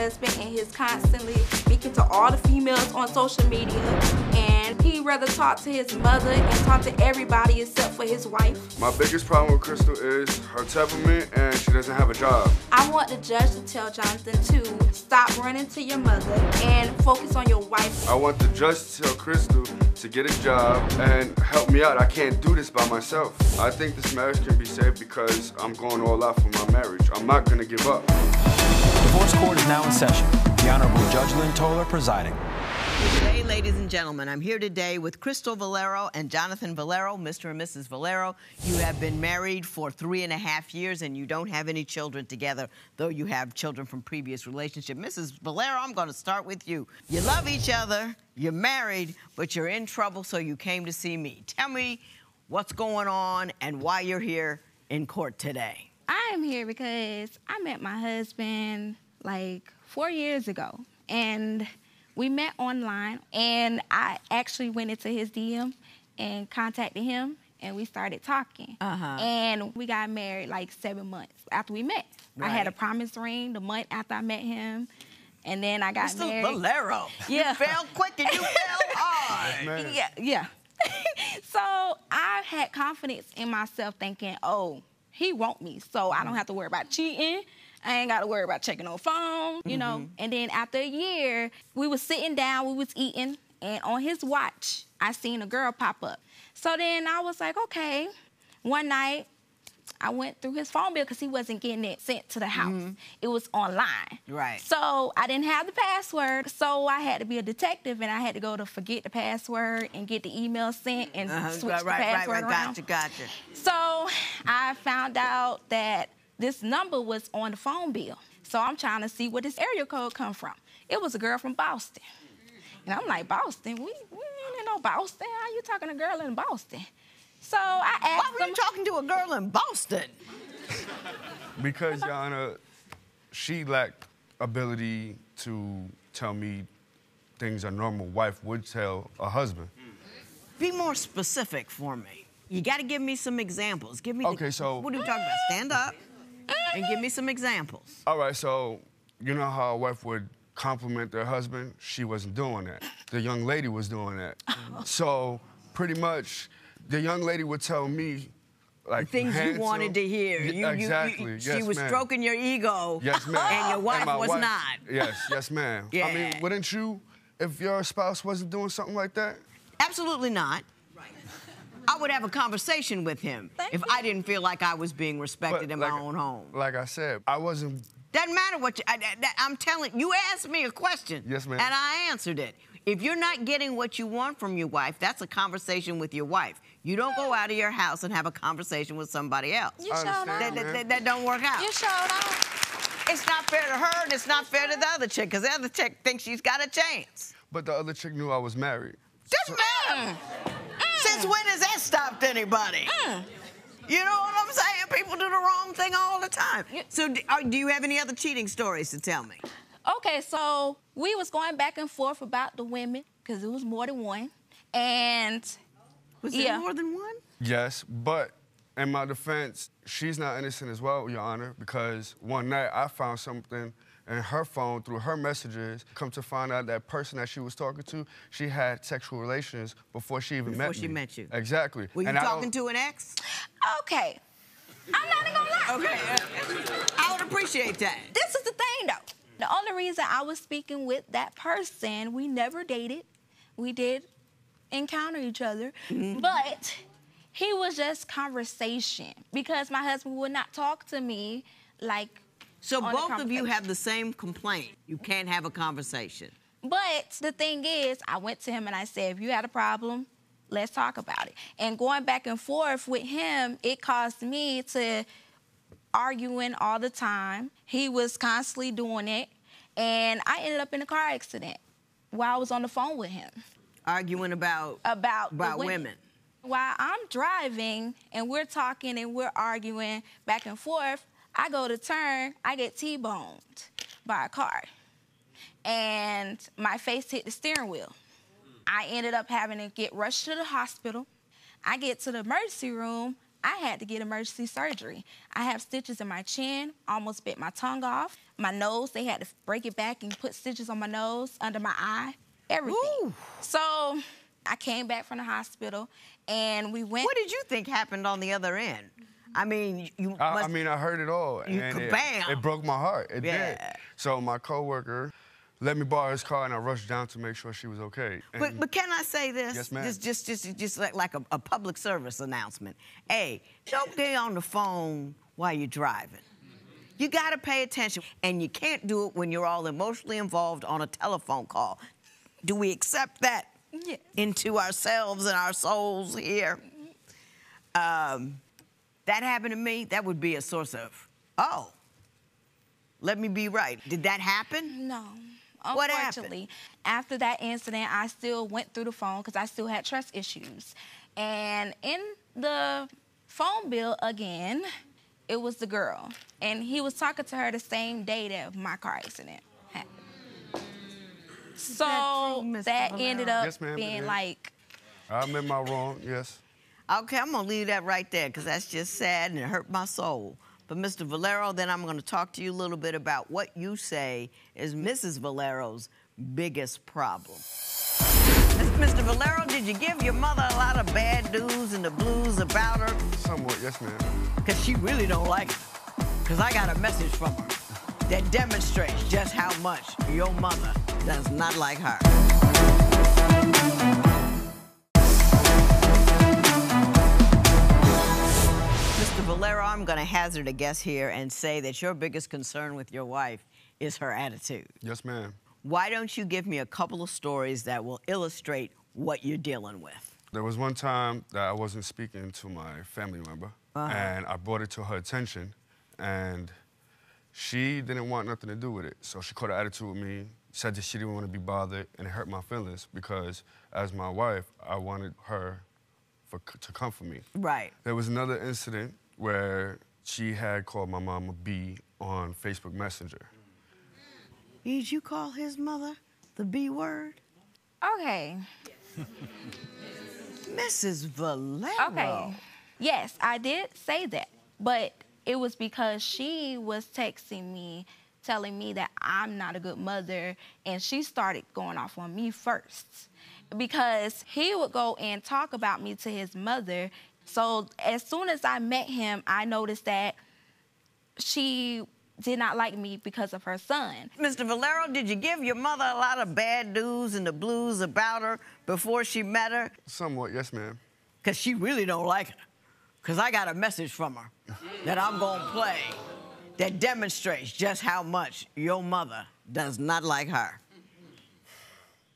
husband, and he's constantly speaking to all the females on social media, and he'd rather talk to his mother and talk to everybody except for his wife. My biggest problem with Crystal is her temperament, and she doesn't have a job. I want the judge to tell Jonathan to stop running to your mother and focus on your wife. I want the judge to tell Crystal to get a job and help me out. I can't do this by myself. I think this marriage can be saved because I'm going all out for my marriage. I'm not gonna give up. Divorce court is now in session. The Honorable Judge Lynn Toler presiding. Hey, ladies and gentlemen, I'm here today with Crystal Valero and Jonathan Valero, Mr. and Mrs. Valero. You have been married for 3.5 years, and you don't have any children together, though you have children from previous relationship. Mrs. Valero, I'm going to start with you. You love each other, you're married, but you're in trouble, so you came to see me. Tell me what's going on and why you're here in court today. I am here because I met my husband like 4 years ago, and we met online, and I actually went into his DM and contacted him, and we started talking. And we got married like 7 months after we met. Right. I had a promise ring the month after I met him, and then I got married. Mr. Valero, yeah. You fell quick and you fell hard. Yeah. So I had confidence in myself thinking, oh, he want me, so I don't have to worry about cheating. I ain't got to worry about checking on phone, you know. And then after a year, we was sitting down, we was eating, and on his watch, I seen a girl pop up. So then I was like, okay. One night, I went through his phone bill because he wasn't getting it sent to the house. It was online. Right. So I didn't have the password, so I had to be a detective, and I had to go to forget the password and get the email sent and switch the password around. Gotcha. So I found out that this number was on the phone bill. So I'm trying to see where this area code come from. It was a girl from Boston. And I'm like, Boston? We ain't in no Boston. How you talking to a girl in Boston? So I asked Why were you talking to a girl in Boston? Because, Your Honor, she lacked ability to tell me things a normal wife would tell a husband. Be more specific for me. You got to give me some examples. Give me so what are you talking about? Stand up and give me some examples. All right, so you know how a wife would compliment their husband? She wasn't doing that. The young lady was doing that. So pretty much, the young lady would tell me, like, things you wanted to hear. Exactly. She was stroking your ego. Yes, ma'am. And your wife was not. Yes, ma'am. Yeah. I mean, wouldn't you, if your spouse wasn't doing something like that? Absolutely not. I would have a conversation with him if I didn't feel like I was being respected in my own home. Like I said, I wasn't... Doesn't matter what I'm telling you. Asked me a question. Yes, ma'am. And I answered it. If you're not getting what you want from your wife, that's a conversation with your wife. You don't go out of your house and have a conversation with somebody else. You sure don't. That don't work out. You sure don't. It's not fair to her, and it's not fair to the other chick, because the other chick thinks she's got a chance. But the other chick knew I was married. Doesn't matter. Since when has that stopped anybody? You know what I'm saying? People do the wrong thing all the time. So do you have any other cheating stories to tell me? Okay, so we was going back and forth about the women, because it was more than one. And was there more than one? Yes, but in my defense, she's not innocent as well, Your Honor, because one night I found something in her phone through her messages. Come to find out that person that she was talking to, she had sexual relations before she even met me. Before she met you. Exactly. Were you talking to an ex? Okay. I'm not even gonna lie. Okay. I would appreciate that. This is the thing, though. The only reason I was speaking with that person, we never dated. We did encounter each other, but he was just conversation, because my husband would not talk to me like. So both of you have the same complaint. You can't have a conversation. But the thing is, I went to him and I said, if you had a problem, let's talk about it. And going back and forth with him, it caused me to arguing all the time. He was constantly doing it. And I ended up in a car accident while I was on the phone with him. Arguing about women. While I'm driving and we're talking and we're arguing back and forth, I go to turn, I get T-boned by a car. And my face hit the steering wheel. I ended up having to get rushed to the hospital. I get to the emergency room. I had to get emergency surgery. I have stitches in my chin, almost bit my tongue off. My nose, they had to break it back and put stitches on my nose, under my eye, everything. Ooh. So I came back from the hospital and we went. What did you think happened on the other end? I mean, I heard it all. You and kabam. it broke my heart. It Yeah. did. So my coworker let me borrow his car, and I rushed down to make sure she was okay. But can I say this? Yes, ma'am. Just like a public service announcement. Hey, don't be on the phone while you're driving. You got to pay attention, and you can't do it when you're all emotionally involved on a telephone call. Do we accept that into ourselves and our souls here? That happened to me, that would be a source of, oh, let me be right. Did that happen? No. What Unfortunately, after that incident, I still went through the phone because I still had trust issues. And in the phone bill again, it was the girl. And he was talking to her the same day that my car accident happened. So that ended up being like... I admit my wrong, yes. Okay, I'm gonna leave that right there because that's just sad and it hurt my soul. But Mr. Valero, then I'm gonna talk to you a little bit about what you say is Mrs. Valero's biggest problem. Mr. Valero, did you give your mother a lot of bad news and the blues about her? Somewhat, yes, ma'am. Because she really don't like it. Because I got a message from her that demonstrates just how much your mother does not like her. Mr. Valero, I'm going to hazard a guess here and say that your biggest concern with your wife is her attitude. Yes, ma'am. Why don't you give me a couple of stories that will illustrate what you're dealing with? There was one time that I wasn't speaking to my family member, and I brought it to her attention, and she didn't want nothing to do with it. So she caught an attitude with me, said that she didn't want to be bothered, and it hurt my feelings because, as my wife, I wanted her to comfort me. Right. There was another incident where she had called my mom a B on Facebook Messenger. Did you call his mother the B word? Okay. Mrs. Valero. Okay. Yes, I did say that. But it was because she was texting me, telling me that I'm not a good mother, and she started going off on me first. Because he would go and talk about me to his mother. So as soon as I met him, I noticed that she did not like me because of her son. Mr. Valero, did you give your mother a lot of bad news and the blues about her before she met her? Somewhat, yes, ma'am. Because she really don't like her. Because I got a message from her that I'm going to play that demonstrates just how much your mother does not like her.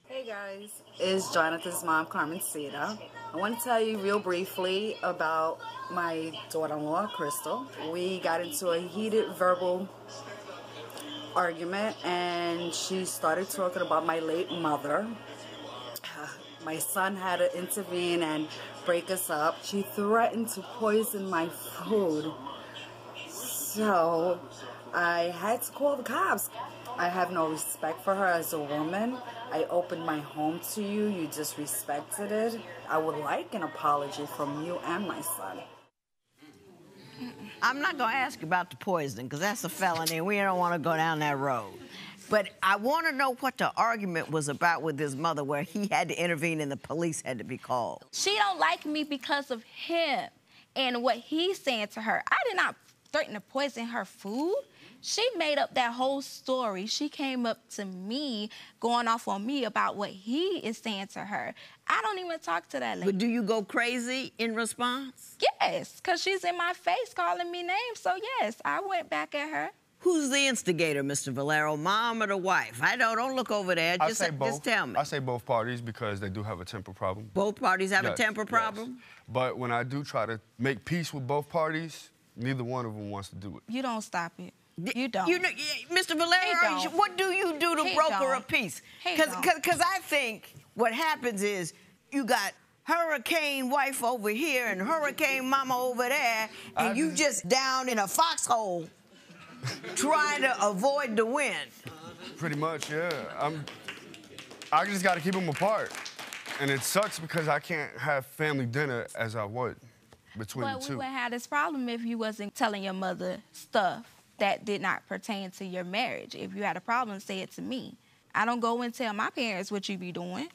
Hey guys, it's Jonathan's mom, Carmen Cita. I want to tell you real briefly about my daughter-in-law, Crystal. We got into a heated verbal argument and she started talking about my late mother. My son had to intervene and break us up. She threatened to poison my food. So I had to call the cops. I have no respect for her as a woman. I opened my home to you. You disrespected it. I would like an apology from you and my son. I'm not going to ask about the poisoning because that's a felony and we don't want to go down that road. But I want to know what the argument was about with his mother where he had to intervene and the police had to be called. She don't like me because of him and what he's saying to her. I did not threaten to poison her food. She made up that whole story. She came up to me, going off on me about what he is saying to her. I don't even talk to that lady. But do you go crazy in response? Yes, because she's in my face calling me names. So, yes, I went back at her. Who's the instigator, Mr. Valero, mom or the wife? I don't look over there. I say both. Just tell me. I say both parties because they do have a temper problem. Both parties have a temper problem? Yes. But when I do try to make peace with both parties, neither one of them wants to do it. You don't stop it. You don't. You know, Mr. Valero, what do you do to broker a peace? Because I think what happens is you got hurricane wife over here and hurricane mama over there, and you just down in a foxhole trying to avoid the wind. Pretty much, yeah. I just got to keep them apart. And it sucks because I can't have family dinner as I would. between the But we two. wouldn't have this problem if you wasn't telling your mother stuff that did not pertain to your marriage. If you had a problem, say it to me. I don't go and tell my parents what you be doing.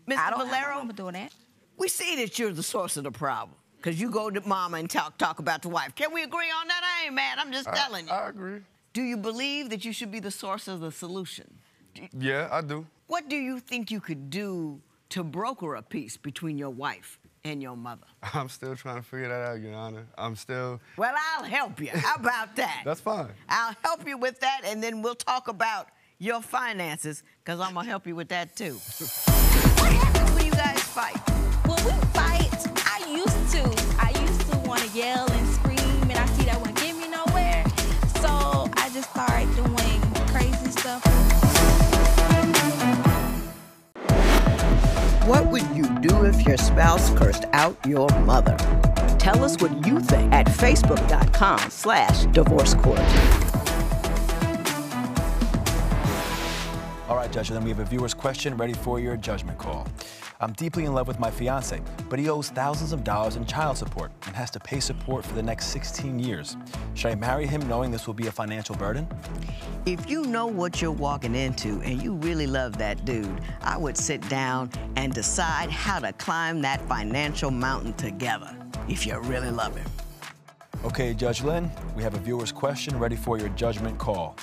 I Mr. don't Valero, have doing that. we see that you're the source of the problem because you go to mama and talk about the wife. Can we agree on that? I ain't mad. I'm just telling you. I agree. Do you believe that you should be the source of the solution? Yeah, I do. What do you think you could do to broker a peace between your wife and your mother? I'm still trying to figure that out, Your Honor. I'm still... Well, I'll help you. How about that? That's fine. I'll help you with that, and then we'll talk about your finances, because I'm going to help you with that, too. What happens when you guys fight? When we fight, I used to want to yell and scream, and I see that wouldn't get me nowhere. So I just started doing crazy stuff. What would you do if your spouse cursed out your mother? Tell us what you think at facebook.com/divorcecourt. All right, Judge, then we have a viewer's question ready for your judgment call. I'm deeply in love with my fiance, but he owes thousands of dollars in child support and has to pay support for the next 16 years. Should I marry him knowing this will be a financial burden? If you know what you're walking into and you really love that dude, I would sit down and decide how to climb that financial mountain together if you really love him. Okay, Judge Lynn, we have a viewer's question ready for your judgment call.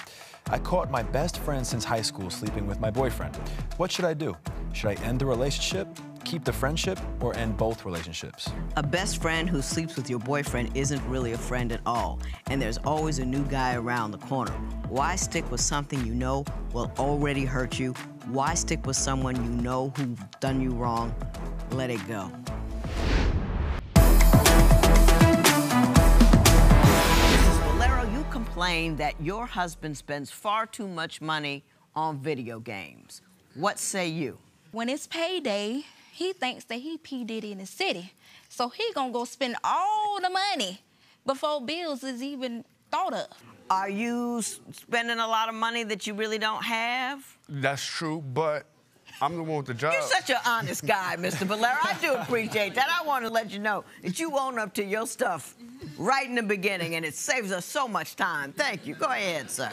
I caught my best friend since high school sleeping with my boyfriend. What should I do? Should I end the relationship, keep the friendship, or end both relationships? A best friend who sleeps with your boyfriend isn't really a friend at all, and there's always a new guy around the corner. Why stick with something you know will already hurt you? Why stick with someone you know who's done you wrong? Let it go. Mrs. Valero, you complain that your husband spends far too much money on video games. What say you? When it's payday, he thinks that he P. Diddy in the city. So he gonna go spend all the money before bills is even thought of. Are you spending a lot of money that you really don't have? That's true, but I'm the one with the job. You're such an honest guy, Mr. Valero. I do appreciate that. I want to let you know that you own up to your stuff right in the beginning, and it saves us so much time. Thank you. Go ahead, sir.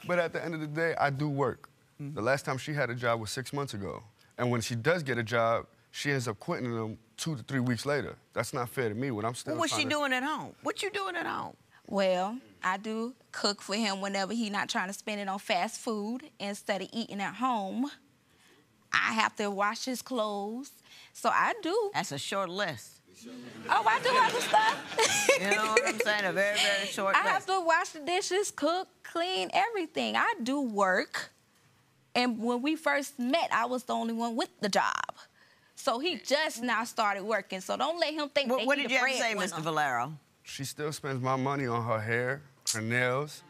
But at the end of the day, I do work. The last time she had a job was 6 months ago. And when she does get a job, she ends up quitting them 2 to 3 weeks later. That's not fair to me when I'm still What's she doing at home? What you doing at home? Well, I do cook for him whenever he's not trying to spend it on fast food instead of eating at home. I have to wash his clothes. So I do. That's a short list. Oh, I do other stuff. You know what I'm saying? A very, very short list. I have to wash the dishes, cook, clean, everything. I do work. And when we first met, I was the only one with the job. So he just now started working. So don't let him think that What he's did you have to say, breadwinner. Mr. Valero? She still spends my money on her hair, her nails,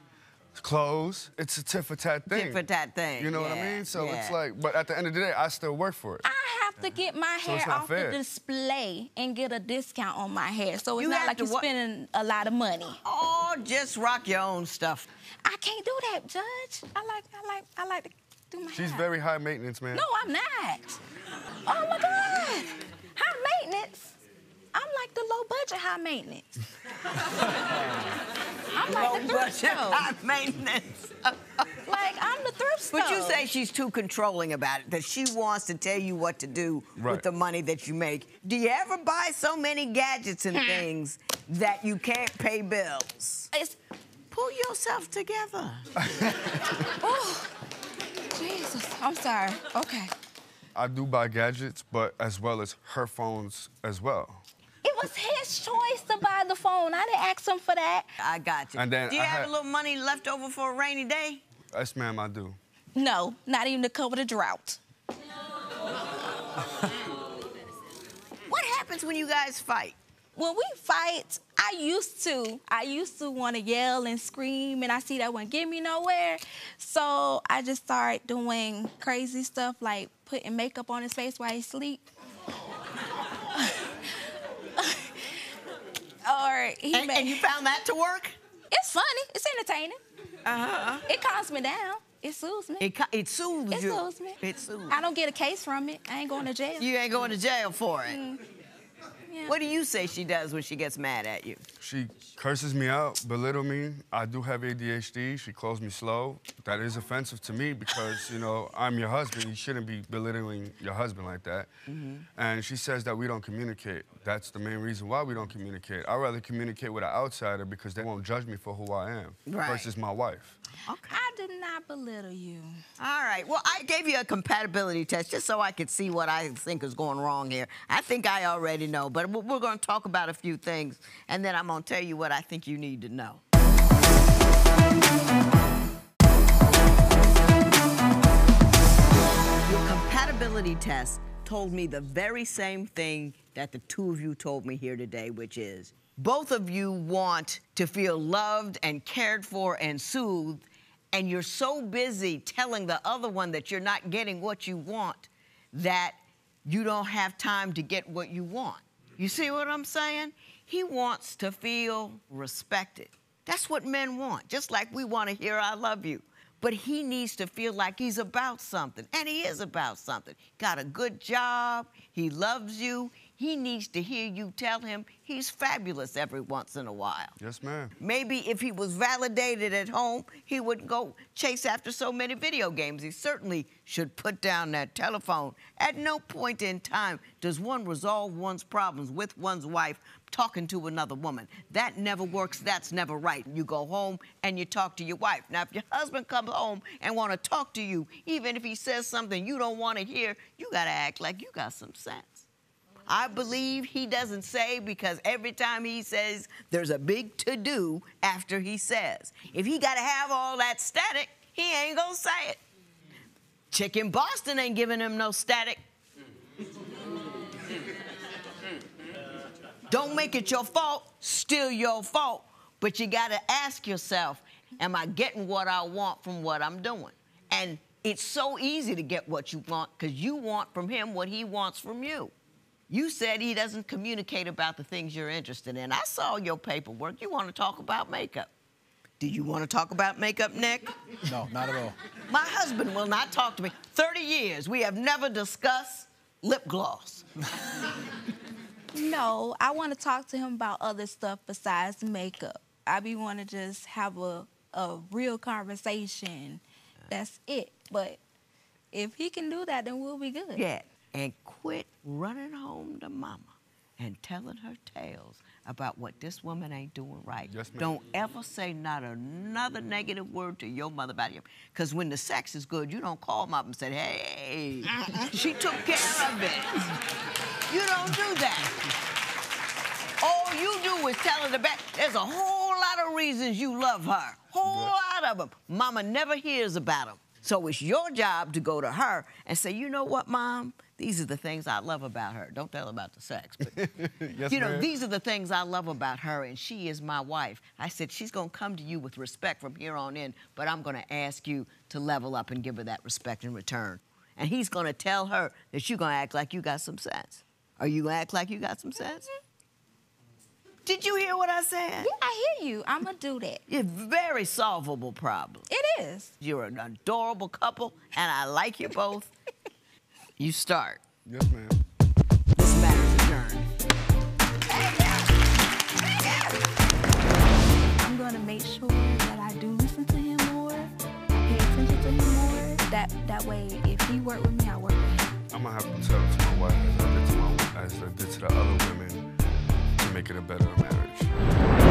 clothes. It's a tit-for-tat thing. Tit-for-tat thing. You know what I yeah, mean? So yeah. it's like, but at the end of the day, I still work for it. I have to get my So it's hair not off fair. the display and get a discount on my hair. So it's You not have like to you're what? spending a lot of money. Oh, just rock your own stuff. I can't do that, Judge. I like to do my She's hair. very high maintenance, man. No, I'm not. Oh my God. High maintenance. I'm like the low budget high maintenance. I'm like the thrift store. High maintenance. Like I'm the thrift store. But you say she's too controlling about it, that she wants to tell you what to do with Right. the money that you make. Do you ever buy so many gadgets and things that you can't pay bills? Pull yourself together. Oh, Jesus. I'm sorry. Okay. I do buy gadgets, but as well as her phones as well. It was his choice to buy the phone. I didn't ask him for that. I got you. And then do you I have had- a little money left over for a rainy day? Yes, ma'am, I do. No, not even to cover the drought. What happens when you guys fight? When we fight, I used to want to yell and scream, and I see that wouldn't get me nowhere. So I just started doing crazy stuff like putting makeup on his face while he sleep. Or And you found that to work? It's funny. It's entertaining. It calms me down. It soothes me. It soothes It you. soothes me. It soothes. I don't get a case from it. I ain't going to jail. You ain't going to jail for it. Yeah. What do you say she does when she gets mad at you? She curses me out, belittle me. I do have ADHD. She calls me slow. That is offensive to me because, you know, I'm your husband. You shouldn't be belittling your husband like that. And she says that we don't communicate. That's the main reason why we don't communicate. I'd rather communicate with an outsider because they won't judge me for who I am versus my wife. Okay. I did not belittle you. All right. Well, I gave you a compatibility test just so I could see what I think is going wrong here. I think I already know, but we're going to talk about a few things, and then I'm going to tell you what I think you need to know. Your compatibility test told me the very same thing that the two of you told me here today, which is both of you want to feel loved and cared for and soothed, and you're so busy telling the other one that you're not getting what you want that you don't have time to get what you want. You see what I'm saying? He wants to feel respected. That's what men want, just like we want to hear I love you. But he needs to feel like he's about something, and he is about something. Got a good job, he loves you. He needs to hear you tell him he's fabulous every once in a while. Yes, ma'am. Maybe if he was validated at home, he wouldn't go chase after so many video games. He certainly should put down that telephone. At no point in time does one resolve one's problems with one's wife talking to another woman. That never works. That's never right. You go home and you talk to your wife. Now, if your husband comes home and want to talk to you, even if he says something you don't want to hear, you got to act like you got some sense. I believe he doesn't say because every time he says, there's a big to-do after he says. If he got to have all that static, he ain't going to say it. Chick in Boston ain't giving him no static. Don't make it your fault, still your fault. But you got to ask yourself, am I getting what I want from what I'm doing? And it's so easy to get what you want because you want from him what he wants from you. You said he doesn't communicate about the things you're interested in. I saw your paperwork. You want to talk about makeup. Do you want to talk about makeup, Nick? No, not at all. My husband will not talk to me. 30 years, we have never discussed lip gloss. No, I want to talk to him about other stuff besides makeup. I be want to just have a real conversation. That's it. But if he can do that, then we'll be good. Yeah, and quit running home to mama and telling her tales about what this woman ain't doing right. Yes, ma'am. Don't ever say not another negative word to your mother about him. Because when the sex is good, you don't call mom and say, hey, she took care of it. You don't do that. All you do is tell her the back. There's a whole lot of reasons you love her. Whole lot of them. Mama never hears about them. So it's your job to go to her and say, you know what, Mom? These are the things I love about her. Don't tell her about the sex. But, Yes, you know, ma'am. these are the things I love about her, and she is my wife. I said, she's going to come to you with respect from here on in, but I'm going to ask you to level up and give her that respect in return. And he's going to tell her that you're going to act like you got some sense. Are you going to act like you got some sense? Did you hear what I said? Yeah, I hear you. I'm going to do that. It's a very solvable problem. It is. You're an adorable couple, and I like you both. You start. Yes, ma'am. This matter's adjourned. I'm going to make sure that I do listen to him more, pay attention to him more. That way, if he work with me, I work with him. I'm going to have to tell it to my wife as I did to the other women to make it a better marriage.